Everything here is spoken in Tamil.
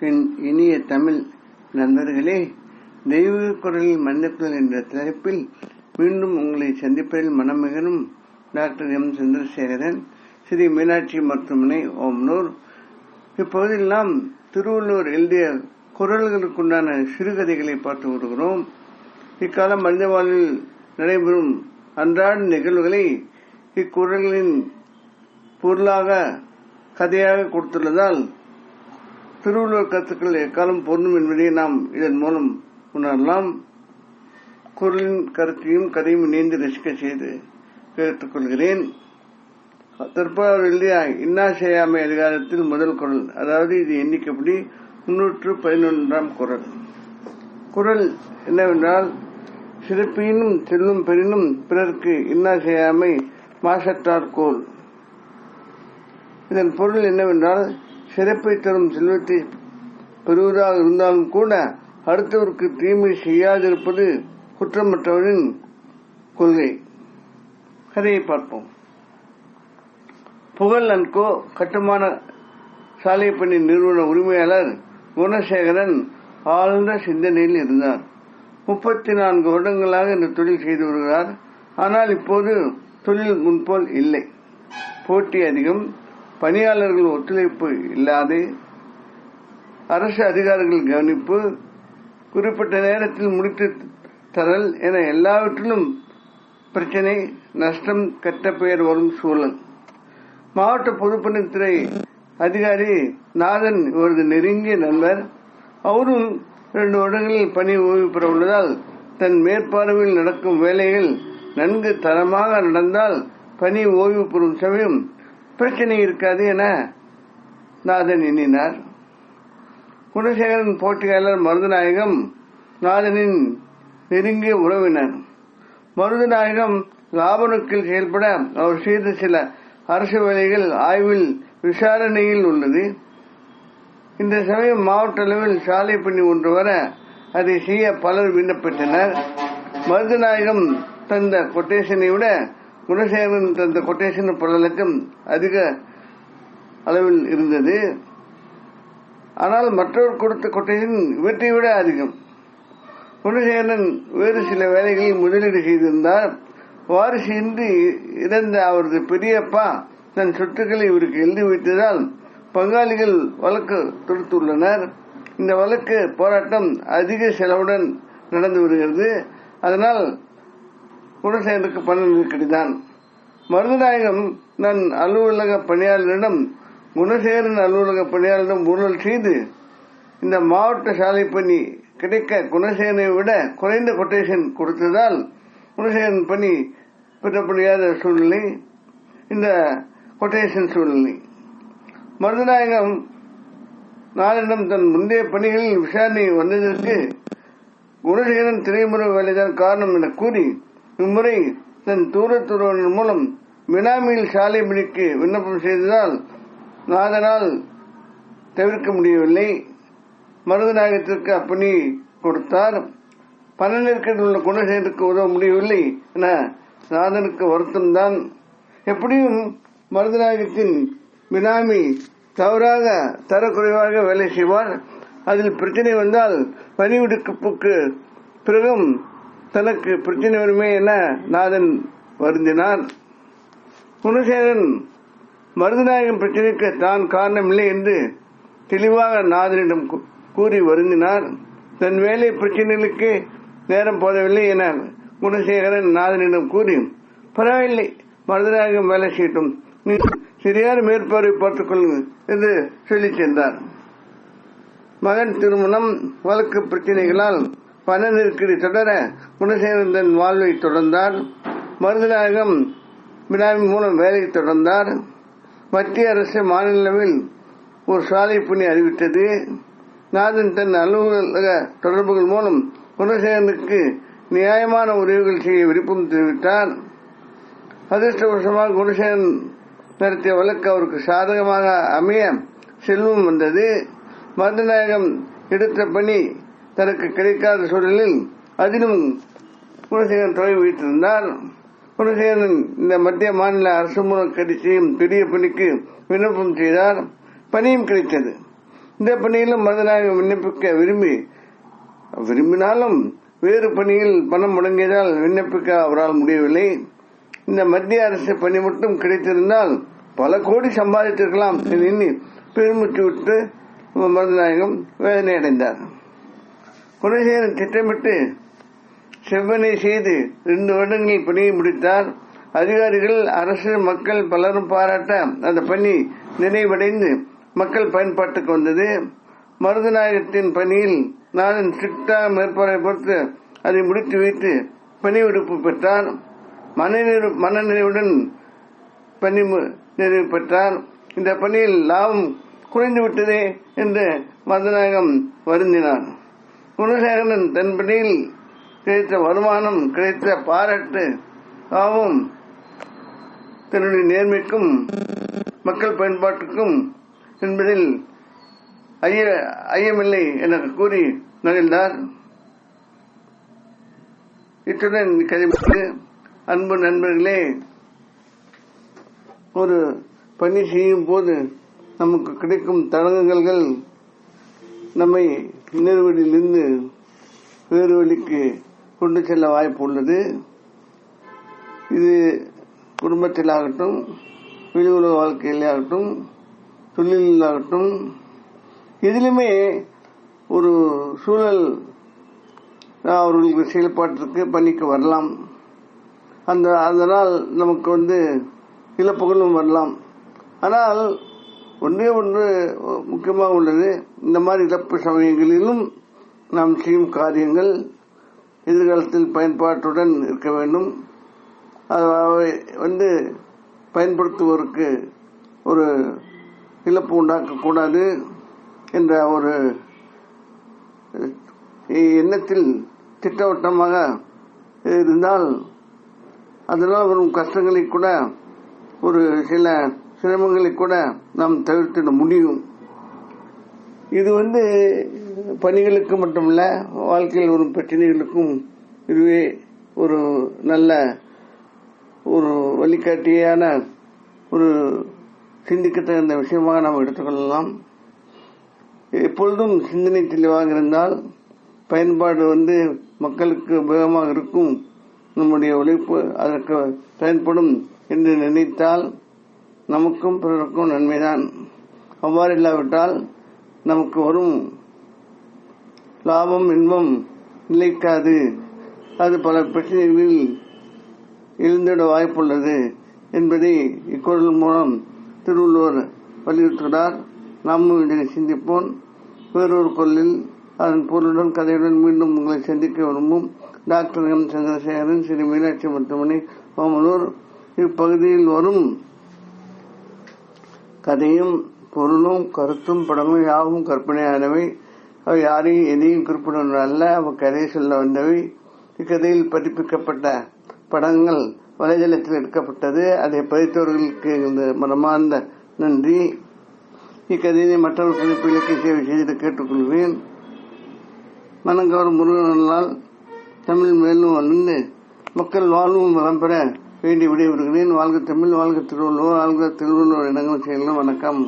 என் இனிய தமிழ் நண்பர்களே, தெய்வீக குரலில் மனிதக்குரல் என்ற தலைப்பில் மீண்டும் உங்களை சந்திப்பதில் மனமிகனும் டாக்டர் எம் சந்திரசேகரன், ஸ்ரீ மீனாட்சி மருத்துவமனை, ஓமலூர். இப்பகுதியில் நாம் திருவள்ளுவர் எழுதிய குரல்களுக்குண்டான சிறுகதைகளை பார்த்து வருகிறோம். இக்கால மனித வாழ்வில் நடைபெறும் அன்றாட நிகழ்வுகளை இக்குரல்களின் பொருளாக கதையாக கொடுத்துள்ளதால் திருவள்ளுவர் கருத்துக்கள் எக்காலம் பொருந்தும் என்பதை நாம் இதன் மூலம் உணரலாம். குரலின் கருத்தையும் கதையும் இணைந்து ரசிக்க செய்து கேட்டுக்கொள்கிறேன். தற்போது எழுதிய இன்னா செய்யாமை அதிகாரத்தில் முதல் குரல், அதாவது இது எண்ணிக்கைப்படி 311ஆம் குரல். குரல் என்னவென்றால், சிறப்பினும் செல்லும் பெரினும் பிறர்க்கு இன்னா செய்யாமை மாசற்றார் கோல். இதன் பொருள் என்னவென்றால், சிறப்பை தரும் செல்வத்தை பெறுவதாக இருந்தாலும் கூட அடுத்தவருக்கு தீமை செய்யாதிருப்பது குற்றமற்றவரின் கொள்கை. கதையை பார்ப்போம். புகழ் அண்ட் கோ கட்டுமான சாலை பணி நிறுவன உரிமையாளர் குணசேகரன் ஆழ்ந்த சிந்தனையில் இருந்தார். 34 வருடங்களாக இந்த தொழில் செய்து வருகிறார். ஆனால் இப்போது தொழில் முன்போல் இல்லை. போட்டி அதிகம், பணியாளர்கள் ஒத்துழைப்பு இல்லாது, அரசு அதிகாரிகள் கவனிப்பு, குறிப்பிட்ட நேரத்தில் முடித்து தரல் என எல்லாவற்றிலும் பிரச்சனை, நஷ்டம், கெட்ட பெயர் வரும் சூழல். மாவட்ட பொதுப்பணித்துறை அதிகாரி நாதன் இவரது நெருங்கிய நண்பர். அவரும் 2 வருடங்களில் பணி ஓய்வு பெற உள்ளதால் தன் மேற்பார்வையில் நடக்கும் வேலைகள் நன்கு தரமாக நடந்தால் பணி ஓய்வு பெறும் சமயம் பிரச்சனை இருக்காது என நாதன் எண்ணினார். குணசேகரன் போட்டியாளர் மருதநாயகம் நாதனின் நெருங்கிய உறவினர். மருதநாயகம் லாப நோக்கில் செயல்பட அவர் செய்த சில அரசு வேலைகள் ஆய்வில் விசாரணையில் உள்ளது. இந்த சமயம் மாவட்ட அளவில் சாலை பணி ஒன்று வர அதை செய்ய பலர் விண்ணப்பித்தனர். மருதநாயகம் தந்த கொட்டேஷனை விட குணசேகரன் தந்த கொட்டேஷன் பல லட்சம் அதிக அளவில் இருந்தது. ஆனால் மற்றவர் கொடுத்த கொட்டேஷன் இவற்றை விட அதிகம். குணசேகரன் வேறு சில வேலைகளில் முதலீடு செய்திருந்தார். வாரிசு இன்றி இறந்த அவரது பெரியப்பா தன் சொத்துக்களை இவருக்கு எழுதி வைத்ததால் பங்காளிகள் வழக்கு தொடுத்துள்ளனர். இந்த வழக்கு போராட்டம் அதிக செலவுடன் நடந்து வருகிறது. அதனால் குணசேகரனுக்கு பண நெருக்கடிதான். மருதநாயகம் தன் அலுவலக பணியாளரிடம் குணசேகரன் அலுவலக பணியாளரிடம் ஊழல் செய்து இந்த மாவட்ட சாலை பணி கிடைக்க குணசேகரனை விட குறைந்த கொட்டேஷன் கொடுத்ததால் குணசேகரன் பணி பெற முடியாத சூழ்நிலை, இந்த கொட்டேஷன் சூழ்நிலை. மருதநாயகம் நாளிடம் தன் முந்தைய பணிகளில் விசாரணை வந்ததற்கு குணசேகரன் திரைமுறை வேலைதான் காரணம் என கூறி இம்முறை தன் தூரத்துறவினர் மூலம் மினாமியில் சாலை பணிக்கு விண்ணப்பம் செய்ததால் நாதனால் தவிர்க்க முடியவில்லை. மருதநாயகத்திற்கு அப்பணி கொடுத்தார். பண நெருக்கடியில் உள்ள குணசேகரனுக்கு உதவ முடியவில்லை என நாதனுக்கு வருத்தம்தான். எப்படியும் மருதநாயகத்தின் மினாமி தவறாக தரக்குறைவாக வேலை செய்வார். அதில் பிரச்சனை வந்தால் பணிவிடுப்புக்கு பிறகும் தனக்கு பிரச்சனை வருமே என நாதன் வருந்தினார். குணசேகரன் மருதநாயகம் பிரச்சனைக்கு தான் காரணமில்லை என்று தெளிவாக நாதனிடம் கூறி வருந்தினார். தன் வேலை பிரச்சனைகளுக்கு நேரம் போதவில்லை என குணசேகரன் நாதனிடம் கூறி, பரவாயில்லை, மருதநாயகம் வேலை செய்யட்டும், நீ சரியான மேற்பார்வை பார்த்துக் கொள்ளுங்கள் என்று சொல்லி சென்றார். மகன் திருமணம், வழக்கு பிரச்சனைகளால் பண நெருக்கடி தொடர குணசேகரன் தன் வாழ்வை தொடர்ந்தார். மருதநாயகம் மினாமி மூலம் வேலை தொடர்ந்தார். மத்திய அரசு மாநிலவில் ஒரு சாலை பணி அறிவித்தது. நாதன் தன் அலுவலக தொடர்புகள் மூலம் குணசேகரனுக்கு நியாயமான உதவிகள் செய்ய விருப்பம் தெரிவித்தார். அதிர்ஷ்டவசமாக குணசேகரன் நடத்திய வழக்கு அவருக்கு சாதகமாக அமைய செல்வம் வந்தது. மருதநாயகம் எடுத்த பணி தனக்கு கிடைக்காத சூழலில் அதிலும் குணசேகரன் தொலைவு வைத்திருந்தார். குணசேகரன் இந்த மத்திய மாநில அரசு மூலம் செய்யும் பெரிய பணிக்கு விண்ணப்பம் செய்தார். பணியும் கிடைத்தது. இந்த பணியிலும் மருதநாயகம் விண்ணப்பிக்க விரும்பினாலும் வேறு பணியில் பணம் முடங்கியதால் விண்ணப்பிக்க அவரால் முடியவில்லை. இந்த மத்திய அரசு பணி மட்டும் கிடைத்திருந்தால் பல கோடி சம்பாதித்திருக்கலாம் என்று எண்ணி பெருமிச்சு விட்டு மருதநாயகம் வேதனை அடைந்தார். குணசேகரன் திட்டமிட்டு செவ்வனை செய்து 2 வருடங்களில் பணியை முடித்தார். அதிகாரிகள், அரசு, மக்கள் பலரும் பாராட்ட அந்த பணி நிறைவடைந்து மக்கள் பயன்பாட்டுக்கு வந்தது. மருதநாயகத்தின் பணியில் நாதன் ஸ்ட்ரிக்டாக மேற்பார்வை பொறுத்து அதை முடித்து வைத்து பணி விடுப்பு பெற்றார். மனநிறைவுடன் பணி நிறைவு பெற்றார். இந்த பணியில் லாபம் குறைந்துவிட்டதே என்று மருதநாயகம் வருந்தினார். குணசேகரன் தன் பணியில் கிடைத்த வருமானம், கிடைத்த பாராட்டு ஆவும் தன்னுடைய நேர்மைக்கும் மக்கள் பயன்பாட்டுக்கும் என்பதில் ஐயமில்லை என கூறி நகழ்ந்தார். இத்துடன் கதை அன்பு நண்பர்களே, ஒரு பணி செய்யும் போது நமக்கு கிடைக்கும் தடங்கல்கள் நம்மை இன்னொருவரிலிருந்து வேறு வழிக்கு கொண்டு செல்ல வாய்ப்பு உள்ளது. இது குடும்பத்திலாகட்டும், வெளி உலக வாழ்க்கையிலாகட்டும், தொழிலாகட்டும், இதிலுமே ஒரு சூழல் அவர்களுக்கு செயல்பாட்டிற்கு பணிக்கு வரலாம். அதனால் நமக்கு இழப்புகளும் வரலாம். ஆனால் ஒன்றே ஒன்று முக்கியமாக உள்ளது, இந்த மாதிரி இழப்பு சமயங்களிலும் நாம் செய்யும் காரியங்கள் எதிர்காலத்தில் பயன்பாட்டுடன் இருக்க வேண்டும். அவை பயன்படுத்துவோருக்கு ஒரு இழப்பு உண்டாக்கக்கூடாது என்ற ஒரு எண்ணத்தில் திட்டவட்டமாக இருந்தால் அதனால் வரும் கஷ்டங்களை கூட, ஒரு சில சிரமங்களை கூட நாம் தவிர்த்திட முடியும். இது பணிகளுக்கு மட்டுமல்ல, வாழ்க்கையில் வரும் பிரச்சனைகளுக்கும் இதுவே ஒரு நல்ல ஒரு வழிகாட்டியான ஒரு சிந்திக்கத்தகுந்த விஷயமாக நாம் எடுத்துக்கொள்ளலாம். எப்பொழுதும் சிந்தனை தெளிவாக இருந்தால் பயன்பாடு மக்களுக்கு உபயோகமாக இருக்கும், நம்முடைய உழைப்பு அதற்கு பயன்படும் என்று நினைத்தால் நமக்கும் பிறருக்கும் நன்மைதான். அவ்வாறு இல்லாவிட்டால் நமக்கு வரும் லாபம், இன்பம் நிலைக்காது. அது பல பிரச்சனைகளில் எழுந்திட வாய்ப்புள்ளது என்பதை இக்குறள் மூலம் திருவள்ளுவர் வலியுறுத்துகிறார். நாமும் இதனை சிந்திப்போம். வேறொரு குரலில் அதன் பொருளுடன் கதையுடன் மீண்டும் உங்களை சந்திக்க விரும்பும் டாக்டர் எம் சந்திரசேகரன், ஸ்ரீ மீனாட்சி மருத்துவமனை, ஓமலூர். இப்பகுதியில் வரும் கதையும் பொருளும் கருத்தும் படமும் யாவும் கற்பனையானவை. அவை யாரையும் எதையும் குறிப்பிடுவது அல்ல. அவ கதையை சொல்ல வந்தவை. இக்கதையில் பதிப்பிக்கப்பட்ட படங்கள் வலைதளத்தில் எடுக்கப்பட்டது. அதை பதித்தவர்களுக்கு மனமார்ந்த நன்றி. இக்கதையை மற்றவர்களுக்கு இலக்கிய சேவை செய்து கேட்டுக்கொள்வேன். மனங்கவரும் முருகனால் தமிழ் மேலும் வளர்ந்து மக்கள் வாழ்வும் வளம் பெற வேண்டி விடைபெறுகிறேன். வாழ்க தமிழ், வாழ்க திருவள்ளுவர், வாழ்க திருவள்ளுவர் இடங்கள் செய்யலாம். வணக்கம்.